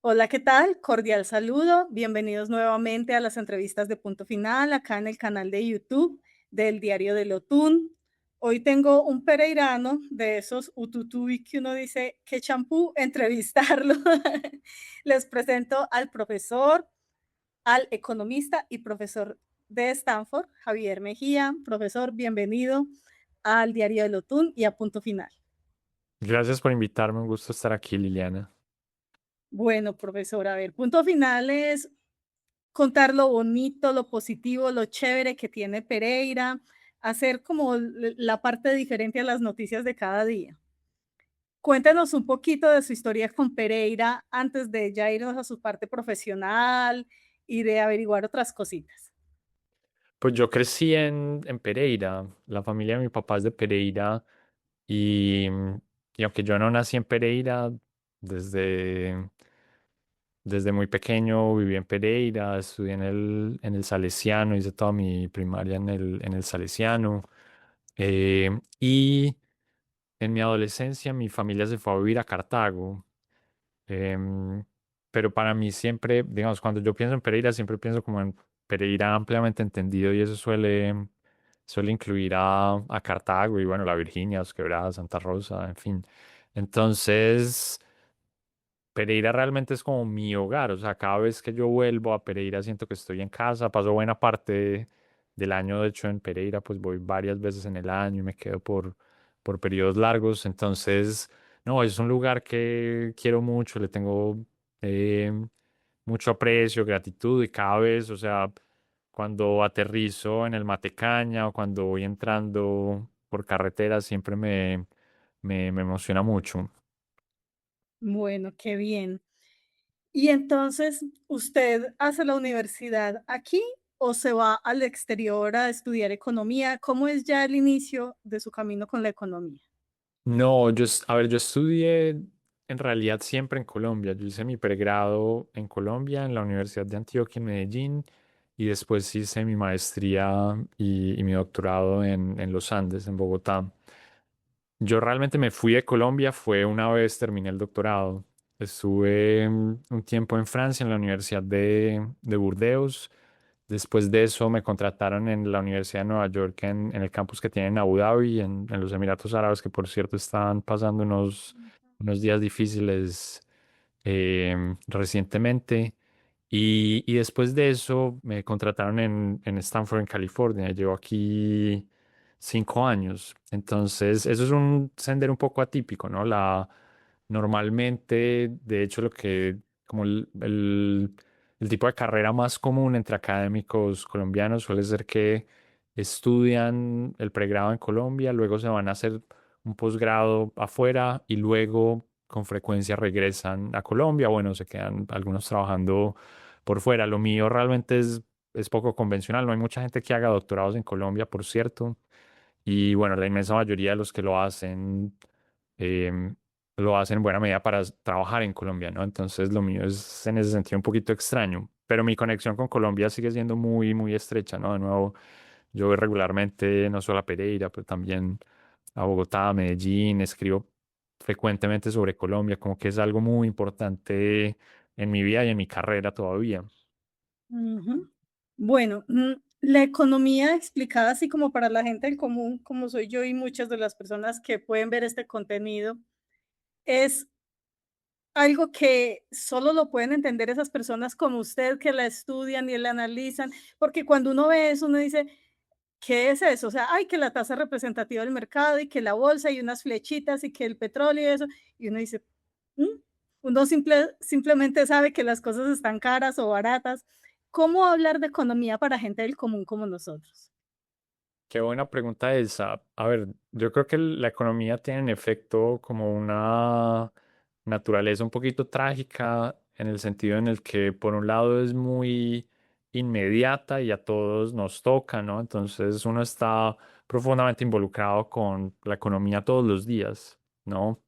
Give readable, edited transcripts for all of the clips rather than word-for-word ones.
Hola, ¿qué tal? Cordial saludo. Bienvenidos nuevamente a las entrevistas de Punto Final, acá en el canal de YouTube del Diario del Otún. Hoy tengo un pereirano de esos ututubi que uno dice, qué champú entrevistarlo. Les presento al profesor, al economista y profesor de Stanford, Javier Mejía. Profesor, bienvenido al Diario del Otún y a Punto Final. Gracias por invitarme, un gusto estar aquí, Liliana. Bueno, profesor, a ver, Punto Final es contar lo bonito, lo positivo, lo chévere que tiene Pereira, hacer como la parte diferente a las noticias de cada día. Cuéntenos un poquito de su historia con Pereira antes de ya irnos a su parte profesional y de averiguar otras cositas. Pues yo crecí en Pereira, la familia de mi papá es de Pereira y, y aunque yo no nací en Pereira, desde, desde muy pequeño viví en Pereira, estudié en el Salesiano, hice toda mi primaria en el Salesiano. Y en mi adolescencia mi familia se fue a vivir a Cartago. Em, pero para mí siempre, digamos, cuando yo pienso en Pereira, siempre pienso como en Pereira ampliamente entendido y eso suele incluir a Cartago y bueno, la Virginia, Los Quebradas, Santa Rosa, en fin. Entonces, Pereira realmente es como mi hogar, o sea, cada vez que yo vuelvo a Pereira siento que estoy en casa, paso buena parte del año, de hecho, en Pereira, pues voy varias veces en el año y me quedo por periodos largos, entonces, no, es un lugar que quiero mucho, le tengo eh, mucho aprecio, gratitud y cada vez, o sea, cuando aterrizo en el Matecaña o cuando voy entrando por carretera, siempre me emociona mucho. Bueno, qué bien. Y entonces, ¿usted hace la universidad aquí o se va al exterior a estudiar economía? ¿Cómo es ya el inicio de su camino con la economía? No, a ver, yo estudié en realidad siempre en Colombia. Yo hice mi pregrado en Colombia, en la Universidad de Antioquia en Medellín, y después hice mi maestría y mi doctorado en los Andes, en Bogotá. Yo realmente me fui de Colombia, fue una vez terminé el doctorado. Estuve un tiempo en Francia, en la Universidad de Burdeos. Después de eso me contrataron en la Universidad de Nueva York, en el campus que tienen en Abu Dhabi, en los Emiratos Árabes, que por cierto están pasando unos días difíciles recientemente. Y después de eso me contrataron en Stanford, en California. Llevo aquí 5 años. Entonces, eso es un sendero un poco atípico, ¿no? Normalmente, de hecho, como el tipo de carrera más común entre académicos colombianos suele ser que estudian el pregrado en Colombia, luego se van a hacer un posgrado afuera y luego con frecuencia regresan a Colombia. Bueno, se quedan algunos trabajando por fuera. Lo mío realmente es poco convencional. No hay mucha gente que haga doctorados en Colombia, por cierto. Y bueno, la inmensa mayoría de los que em, lo hacen en buena medida para trabajar en Colombia, ¿no? Entonces lo mío es en ese sentido un poquito extraño. Pero mi conexión con Colombia sigue siendo muy, muy estrecha, ¿no? De nuevo, yo voy regularmente no solo a Pereira, pero también a Bogotá, a Medellín, escribo frecuentemente sobre Colombia, como que es algo muy importante en mi vida y en mi carrera todavía. Ujú. Bueno, la economía explicada así como para la gente del común, como soy yo y muchas de las personas que pueden ver este contenido, es algo que solo lo pueden entender esas personas como usted que la estudian y la analizan, porque cuando uno ve eso, uno dice, ¿qué es eso? O sea, ay, que la tasa representativa del mercado y que la bolsa y unas flechitas y que el petróleo y eso, y uno dice, "¿Mm?". Uno simplemente sabe que las cosas están caras o baratas. ¿Cómo hablar de economía para gente del común como nosotros? Qué buena pregunta esa. A ver, yo creo que la economía tiene en efecto como una naturaleza un poquito trágica en el sentido en el que por un lado es muy inmediata y a todos nos toca, ¿no? Entonces uno está profundamente involucrado con la economía todos los días, ¿no?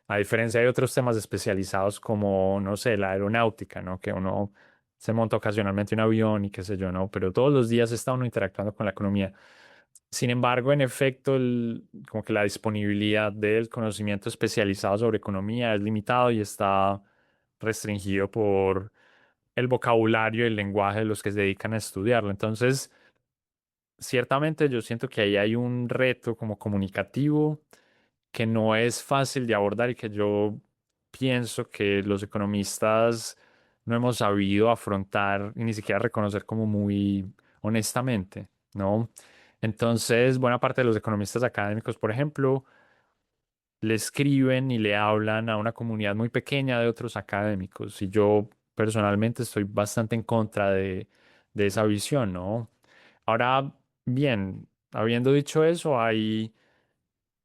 A diferencia de otros temas especializados como, no sé, la aeronáutica, ¿no? Que uno se monta ocasionalmente un avión y qué sé yo, ¿no? Pero todos los días está uno interactuando con la economía. Sin embargo, en efecto, como que la disponibilidad del conocimiento especializado sobre economía es limitado y está restringido por el vocabulario y el lenguaje de los que se dedican a estudiarlo. Entonces, ciertamente yo siento que ahí hay un reto como comunicativo que no es fácil de abordar y que yo pienso que los economistas no hemos sabido afrontar y ni siquiera reconocer como muy honestamente, ¿no? Entonces, buena parte de los economistas académicos, por ejemplo, le escriben y le hablan a una comunidad muy pequeña de otros académicos y yo personalmente estoy bastante en contra de esa visión, ¿no? Ahora, bien, habiendo dicho eso, hay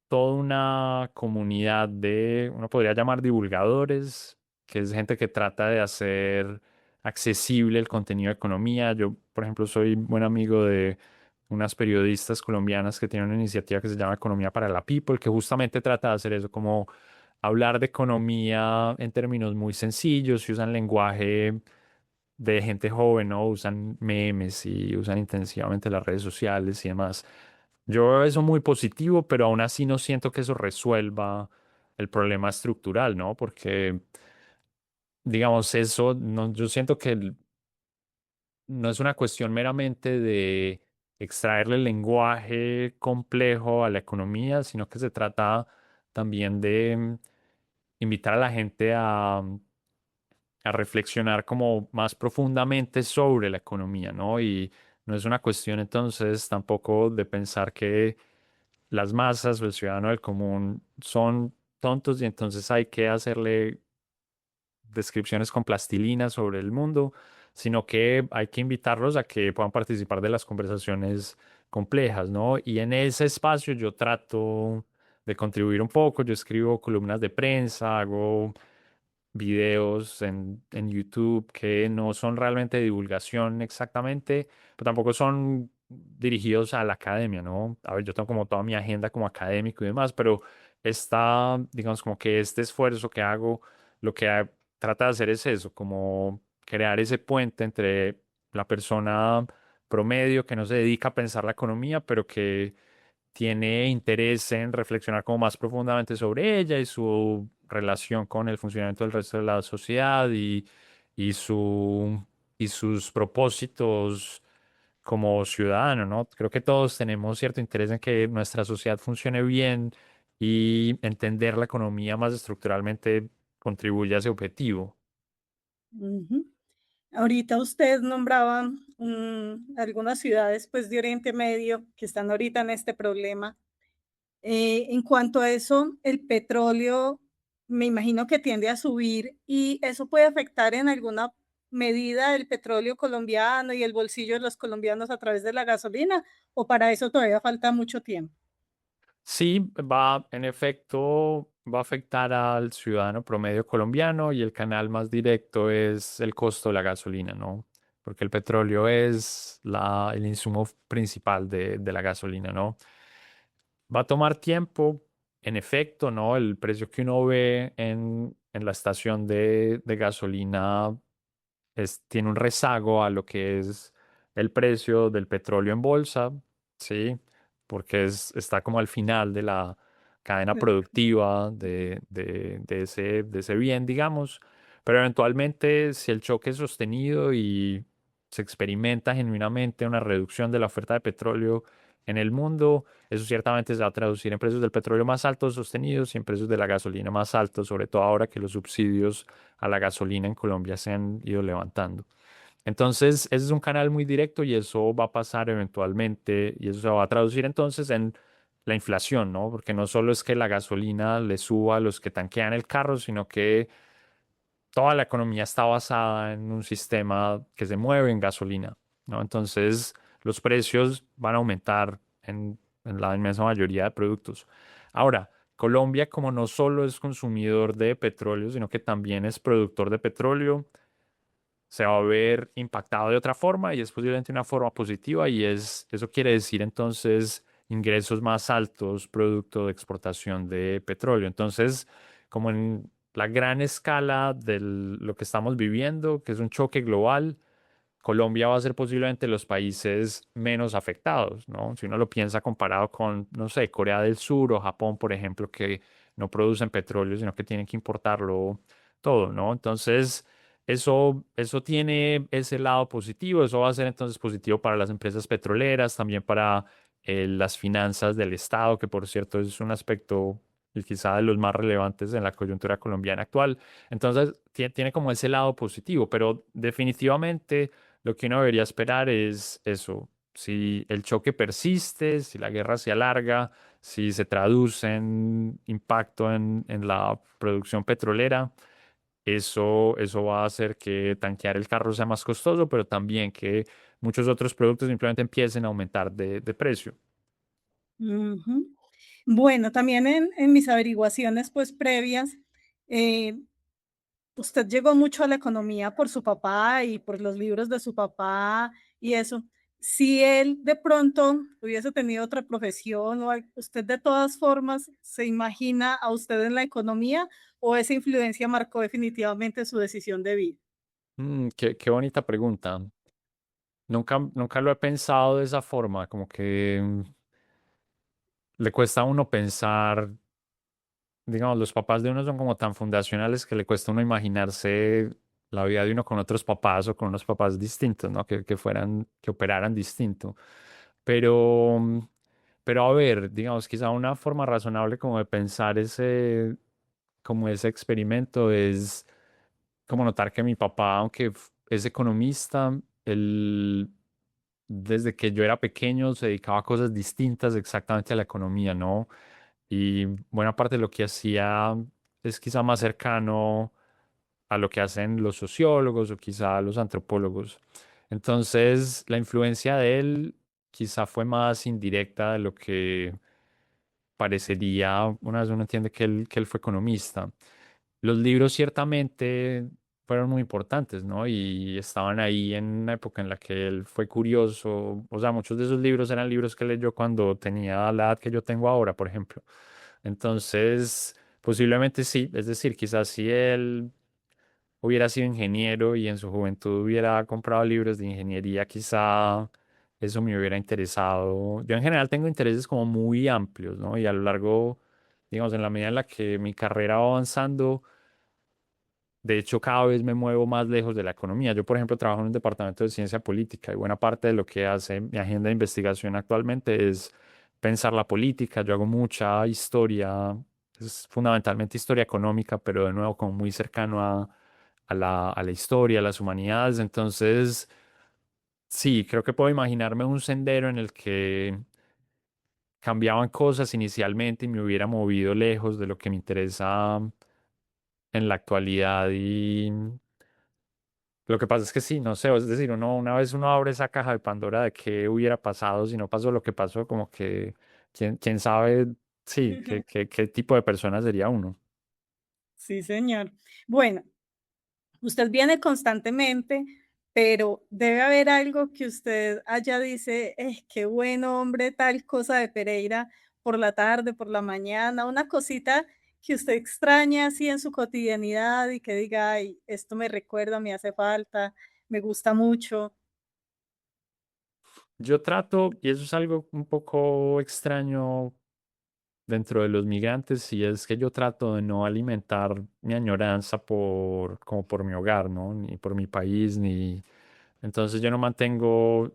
toda una comunidad de, uno podría llamar divulgadores, que es gente que trata de hacer accesible el contenido de economía. Yo, por ejemplo, soy buen amigo de unas periodistas colombianas que tienen una iniciativa que se llama Economía para la People, que justamente trata de hacer eso, como hablar de economía en términos muy sencillos y usan lenguaje de gente joven, ¿no? Usan memes y usan intensivamente las redes sociales y demás. Yo veo eso muy positivo, pero aún así no siento que eso resuelva el problema estructural, ¿no? Porque, digamos, eso, no, yo siento que no es una cuestión meramente de extraerle el lenguaje complejo a la economía, sino que se trata también de invitar a la gente a reflexionar como más profundamente sobre la economía, ¿no? Y no es una cuestión entonces tampoco de pensar que las masas o el ciudadano del común son tontos y entonces hay que hacerle descripciones con plastilina sobre el mundo, sino que hay que invitarlos a que puedan participar de las conversaciones complejas, ¿no? Y en ese espacio yo trato de contribuir un poco, yo escribo columnas de prensa, hago videos en YouTube que no son realmente de divulgación exactamente, pero tampoco son dirigidos a la academia, ¿no? A ver, yo tengo como toda mi agenda como académico y demás, pero está, digamos, como que este esfuerzo que hago, lo que trata de hacer es eso, como crear ese puente entre la persona promedio que no se dedica a pensar la economía, pero que tiene interés en reflexionar como más profundamente sobre ella y su relación con el funcionamiento del resto de la sociedad y, su, y sus propósitos como ciudadano, ¿no? Creo que todos tenemos cierto interés en que nuestra sociedad funcione bien y entender la economía más estructuralmente contribuye a ese objetivo. Ujú. Ahorita usted nombraba algunas ciudades pues, de Oriente Medio que están ahorita en este problema. En cuanto a eso, el petróleo me imagino que tiende a subir y eso puede afectar en alguna medida el petróleo colombiano y el bolsillo de los colombianos a través de la gasolina, o para eso todavía falta mucho tiempo. Sí, va, en efecto, va a afectar al ciudadano promedio colombiano y el canal más directo es el costo de la gasolina, ¿no? Porque el petróleo es el insumo principal de la gasolina, ¿no? Va a tomar tiempo, en efecto, ¿no? El precio que uno ve en la estación de gasolina tiene un rezago a lo que es el precio del petróleo en bolsa, ¿sí? Porque está como al final de la cadena productiva de ese bien, digamos. Pero eventualmente, si el choque es sostenido y se experimenta genuinamente una reducción de la oferta de petróleo en el mundo, eso ciertamente se va a traducir en precios del petróleo más altos sostenidos y en precios de la gasolina más altos, sobre todo ahora que los subsidios a la gasolina en Colombia se han ido levantando. Entonces, ese es un canal muy directo y eso va a pasar eventualmente y eso se va a traducir entonces en la inflación, ¿no? Porque no solo es que la gasolina le suba a los que tanquean el carro, sino que toda la economía está basada en un sistema que se mueve en gasolina, ¿no? Entonces, los precios van a aumentar en la inmensa mayoría de productos. Ahora, Colombia, como no solo es consumidor de petróleo, sino que también es productor de petróleo, se va a ver impactado de otra forma y es posiblemente una forma positiva y eso quiere decir entonces ingresos más altos producto de exportación de petróleo. Entonces, como en la gran escala de lo que estamos viviendo, que es un choque global, Colombia va a ser posiblemente los países menos afectados, ¿no? Si uno lo piensa comparado con, no sé, Corea del Sur o Japón, por ejemplo, que no producen petróleo, sino que tienen que importarlo todo, ¿no? Entonces, eso tiene ese lado positivo, eso va a ser entonces positivo para las empresas petroleras, también para las finanzas del Estado, que por cierto es un aspecto y quizá de los más relevantes en la coyuntura colombiana actual. Entonces, tiene como ese lado positivo, pero definitivamente lo que uno debería esperar es eso. Si el choque persiste, si la guerra se alarga, si se traduce en impacto en la producción petrolera, eso va a hacer que tanquear el carro sea más costoso, pero también que muchos otros productos simplemente empiecen a aumentar de precio. Ujú. Bueno, también en mis averiguaciones, pues, previas, eh, usted llegó mucho a la economía por su papá y por los libros de su papá y eso. Si él de pronto hubiese tenido otra profesión o ¿usted de todas formas se imagina a usted en la economía o esa influencia marcó definitivamente su decisión de vida? Qué bonita pregunta. Nunca lo he pensado de esa forma, como que le cuesta a uno pensar, digamos, los papás de uno son como tan fundacionales que le cuesta a uno imaginarse la vida de uno con otros papás o con unos papás distintos, ¿no? Que operaran distinto. Pero, pero a ver, digamos, quizá una forma razonable como de pensar como ese experimento es como notar que mi papá, aunque es economista, él desde que yo era pequeño se dedicaba a cosas distintas exactamente a la economía, ¿no? Y buena parte de lo que hacía es quizá más cercano a lo que hacen los sociólogos o quizá los antropólogos. Entonces, la influencia de él quizá fue más indirecta de lo que parecería una vez uno entiende que él fue economista. Los libros ciertamente fueron muy importantes, ¿no? Y estaban ahí en una época en la que él fue curioso. O sea, muchos de esos libros eran libros que leyó cuando tenía la edad que yo tengo ahora, por ejemplo. Entonces, posiblemente sí. Es decir, quizás si él hubiera sido ingeniero y en su juventud hubiera comprado libros de ingeniería, quizá eso me hubiera interesado. Yo en general tengo intereses como muy amplios, ¿no? Y a lo largo, digamos, en la medida en la que mi carrera va avanzando, de hecho, cada vez me muevo más lejos de la economía. Yo, por ejemplo, trabajo en un departamento de ciencia política y buena parte de lo que hace mi agenda de investigación actualmente es pensar la política. Yo hago mucha historia, es fundamentalmente historia económica, pero de nuevo como muy cercano a la historia, a las humanidades. Entonces, sí, creo que puedo imaginarme un sendero en el que cambiaban cosas inicialmente y me hubiera movido lejos de lo que me interesa en la actualidad y lo que pasa es que sí, no sé, es decir, una vez uno abre esa caja de Pandora de qué hubiera pasado si no pasó lo que pasó, como que quién sabe, sí, qué tipo de persona sería uno. Sí, señor. Bueno, usted viene constantemente, pero debe haber algo que usted allá dice, qué buen hombre, tal cosa de Pereira por la tarde, por la mañana, una cosita que usted extraña así en su cotidianidad y que diga, ay, esto me recuerda, me hace falta, me gusta mucho. Yo trato, y eso es algo un poco extraño dentro de los migrantes, y es que yo trato de no alimentar mi añoranza como por mi hogar, ¿no? Ni por mi país, ni... Entonces yo no mantengo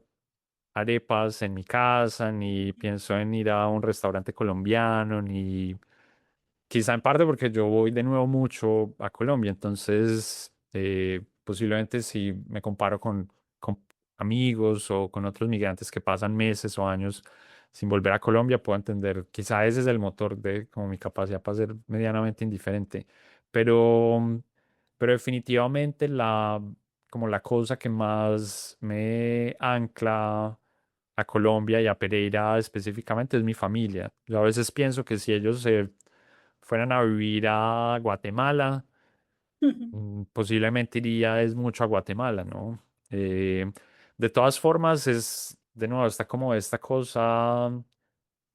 arepas en mi casa, ni pienso en ir a un restaurante colombiano, ni quizá en parte porque yo voy de nuevo mucho a Colombia, entonces posiblemente si me comparo con amigos o con otros migrantes que pasan meses o años sin volver a Colombia, puedo entender, quizá ese es el motor de como mi capacidad para ser medianamente indiferente, pero, pero definitivamente como la cosa que más me ancla a Colombia y a Pereira específicamente es mi familia. Yo a veces pienso que si ellos se fueran a vivir a Guatemala, posiblemente iría es mucho a Guatemala, ¿no? De todas formas, de nuevo, está como esta cosa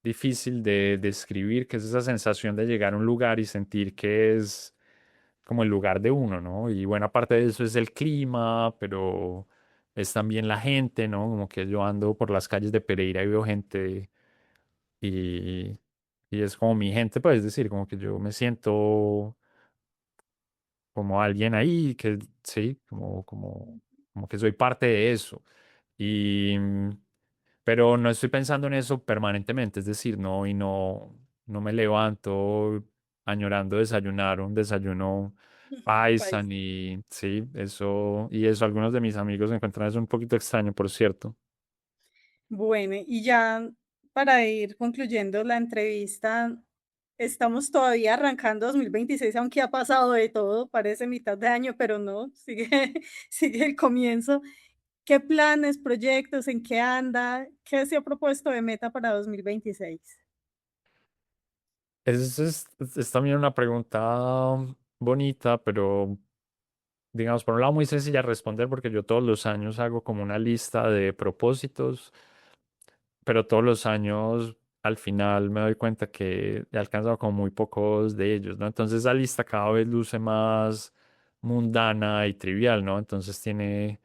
difícil de describir, que es esa sensación de llegar a un lugar y sentir que es como el lugar de uno, ¿no? Y buena parte de eso es el clima, pero es también la gente, ¿no? Como que yo ando por las calles de Pereira y veo gente y, y es como mi gente, pues es decir, como que yo me siento como alguien ahí, que sí, como que soy parte de eso. Y, pero no estoy pensando en eso permanentemente, es decir, no me levanto añorando desayunar un desayuno paisa, País. ni sí, y eso algunos de mis amigos encuentran eso un poquito extraño, por cierto. Bueno, y ya para ir concluyendo la entrevista, estamos todavía arrancando 2026, aunque ha pasado de todo, parece mitad de año, pero no, sigue, sigue el comienzo. ¿Qué planes, proyectos, en qué anda? ¿Qué se ha propuesto de meta para 2026? Es también una pregunta bonita, pero digamos, por un lado muy sencilla de responder porque yo todos los años hago como una lista de propósitos, pero todos los años al final me doy cuenta que he alcanzado como muy pocos de ellos, ¿no? Entonces la lista cada vez luce más mundana y trivial, ¿no? Entonces tiene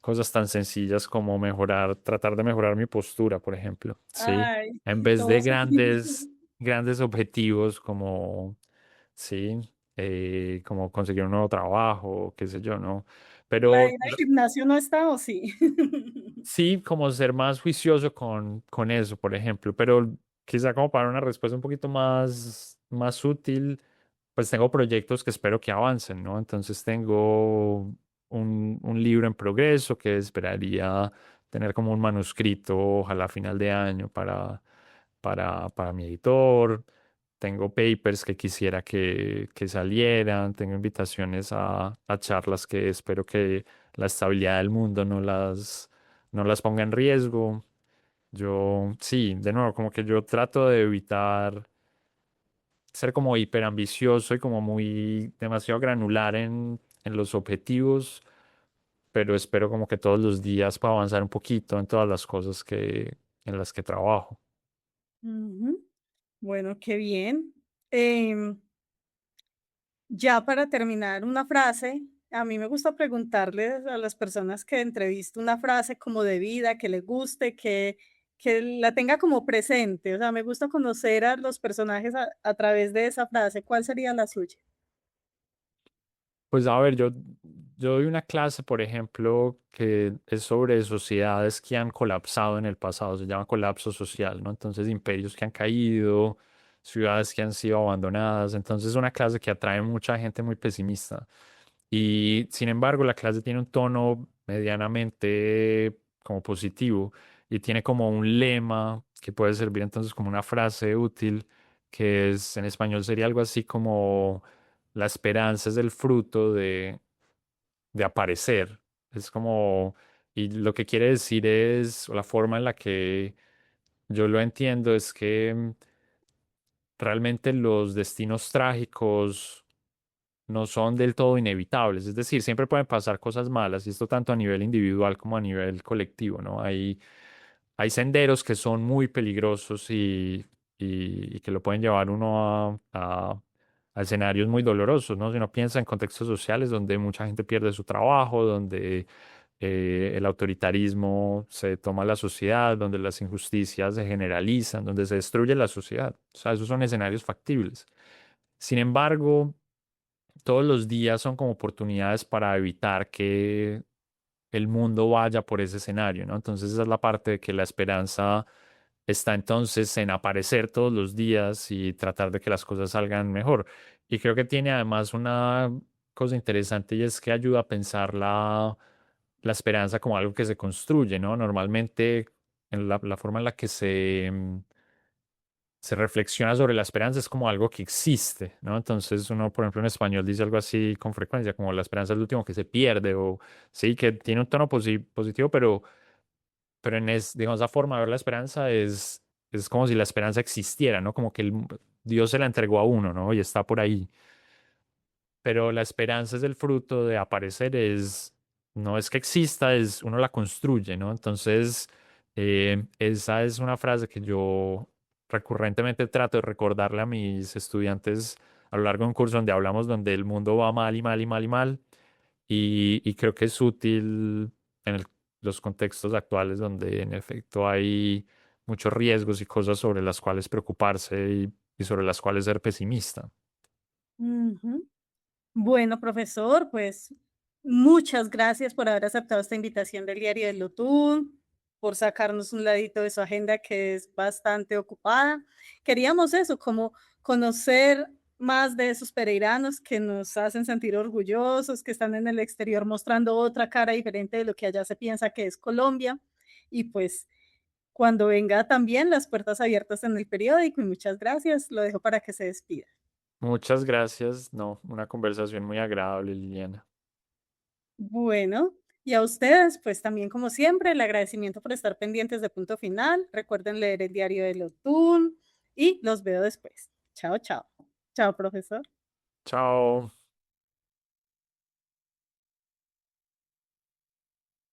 cosas tan sencillas como tratar de mejorar mi postura, por ejemplo, ¿sí? Ay, En y vez de todos aquí. grandes objetivos como, sí, como conseguir un nuevo trabajo, qué sé yo, ¿no? ¿La de Pero ir al gimnasio no está o sí? sí, como ser más juicioso con eso, por ejemplo, pero quizá como para una respuesta un poquito más útil, pues tengo proyectos que espero que avancen, ¿no? Entonces tengo un libro en progreso que esperaría tener como un manuscrito, ojalá a final de año para mi editor. Tengo papers que quisiera que salieran, tengo invitaciones a charlas que espero que la estabilidad del mundo no las ponga en riesgo. Yo, sí, de nuevo, como que yo trato de evitar ser como hiperambicioso y como muy demasiado granular en los objetivos, pero espero como que todos los días pueda avanzar un poquito en todas las cosas en las que trabajo. Ujú. Bueno, qué bien. Em, ya para terminar, una frase. A mí me gusta preguntarles a las personas que entrevisto una frase como de vida, que les guste, que la tenga como presente. O sea, me gusta conocer a los personajes a través de esa frase. ¿Cuál sería la suya? Pues a ver, yo doy una clase, por ejemplo, que es sobre sociedades que han colapsado en el pasado, se llama colapso social, ¿no? Entonces, imperios que han caído, ciudades que han sido abandonadas, entonces es una clase que atrae mucha gente muy pesimista. Y sin embargo, la clase tiene un tono medianamente como positivo y tiene como un lema que puede servir entonces como una frase útil, que es en español sería algo así como la esperanza es el fruto de aparecer. Es como, y lo que quiere decir es, o la forma en la que yo lo entiendo es que realmente los destinos trágicos no son del todo inevitables. Es decir, siempre pueden pasar cosas malas, y esto tanto a nivel individual como a nivel colectivo, ¿no? Hay senderos que son muy peligrosos y que lo pueden llevar uno a escenarios muy dolorosos, ¿no? Si uno piensa en contextos sociales donde mucha gente pierde su trabajo, donde el autoritarismo se toma la sociedad, donde las injusticias se generalizan, donde se destruye la sociedad. O sea, esos son escenarios factibles. Sin embargo, todos los días son como oportunidades para evitar que el mundo vaya por ese escenario, ¿no? Entonces esa es la parte de que la esperanza está entonces en aparecer todos los días y tratar de que las cosas salgan mejor. Y creo que tiene además una cosa interesante y es que ayuda a pensar la esperanza como algo que se construye, ¿no? Normalmente en la forma en la que se reflexiona sobre la esperanza es como algo que existe, ¿no? Entonces uno, por ejemplo, en español dice algo así con frecuencia, como la esperanza es lo último que se pierde, o sí, que tiene un tono positivo, pero digamos, esa forma de ver la esperanza es como si la esperanza existiera, ¿no? Como que Dios se la entregó a uno, ¿no? Y está por ahí. Pero la esperanza es el fruto de aparecer, no es que exista, es uno la construye, ¿no? Entonces, esa es una frase que yo recurrentemente trato de recordarle a mis estudiantes a lo largo de un curso donde hablamos donde el mundo va mal y mal y mal y mal, y creo que es útil en los contextos actuales donde en efecto hay muchos riesgos y cosas sobre las cuales preocuparse y sobre las cuales ser pesimista. Ujú. Bueno, profesor, pues muchas gracias por haber aceptado esta invitación del Diario del Lutún, por sacarnos un ladito de su agenda que es bastante ocupada. Queríamos eso, como conocer más de esos pereiranos que nos hacen sentir orgullosos, que están en el exterior mostrando otra cara diferente de lo que allá se piensa que es Colombia. Y pues cuando venga también las puertas abiertas en el periódico y muchas gracias. Lo dejo para que se despida. Muchas gracias. No, una conversación muy agradable, Liliana. Bueno, y a ustedes, pues también como siempre, el agradecimiento por estar pendientes de Punto Final. Recuerden leer el diario de Lotún y los veo después. Chao, chao. Chao, profesor. Chao.